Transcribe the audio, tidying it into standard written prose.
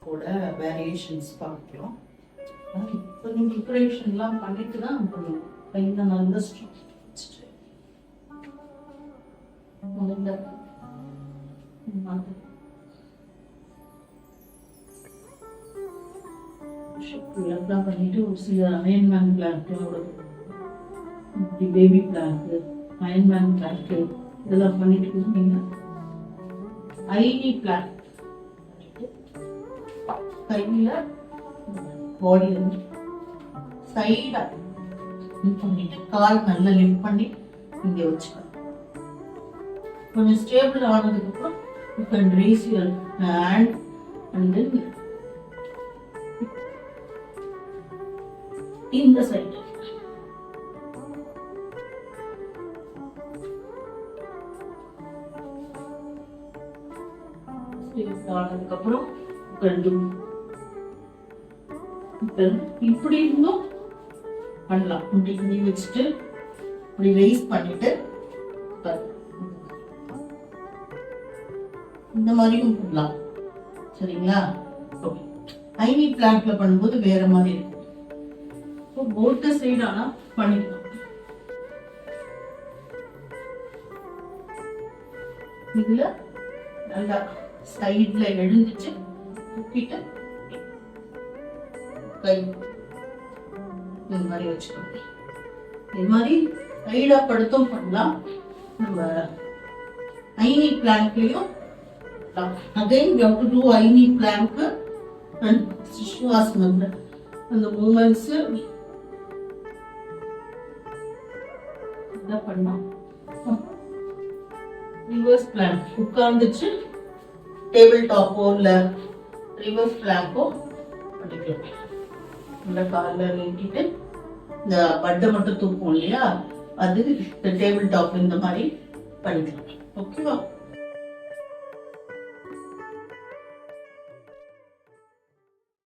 பிளாங்கோட variations பார்க்கலாம். கொஞ்சம் ப்ரிப்பரேஷன்லாம் பண்ணிட்டு தான் பண்ணணும். கையில் நல்ல ஸ்ட்ரெச் வச்சுட்டு முதல்ல எல்லாம் பண்ணிட்டு ஒரு சில Iron Man plank, baby plank, Iron Man plank இதெல்லாம் பண்ணிட்டு நீங்க ஐவி பிளாங்க் கையில பாடி வந்து சைடா பண்ணிட்டு கால் நல்லா லிஃப்ட் பண்ணி இங்க வச்சுக்கணும். கொஞ்சம் ஸ்டேபிள் ஆனதுக்கு அப்புறம் you can raise your hand and then இந்த சைடு ஆனதுக்கு அப்புறம் இப்படி இருந்தும் பண்ணலாம். இப்படி வச்சுட்டு இப்படி ரைஸ் பண்ணிட்டு இந்த மாதிரியும் பண்ணலாம். சரிங்களா? ஐவி பிளாங்க்ல பண்ணும்போது வேற மாதிரி இருக்கும். போட்ட சைடு ஆனா பண்ணிக்கலாம். இதுல நல்லா சைட்ல எழுந்துச்சு தூக்கிட்டு கை இந்த மாதிரி வச்சுக்கணும். இது மாதிரி சைடா படுத்தும் பண்ணலாம். நம்ம ஐவி பிளாங்க்லயும் again we have to do ஐவி பிளாங்க் and சிசுவாசனம். அந்த மூமெண்ட்ஸ் என்ன பண்ணலாம். ரிவர்ஸ் பிளாங்க் உட்கார்ந்துச்சு டேபிள் டாப்போ இல்ல ரிவர்ஸ் பிளாங்கோ பண்ணிக்கலாம். இந்த காலில் நீட்டிட்டு இந்த பட்டை மட்டும் தூக்கும் இல்லையா, அது டேபிள் டாப் இந்த மாதிரி பண்ணிக்கலாம். ஓகேவா?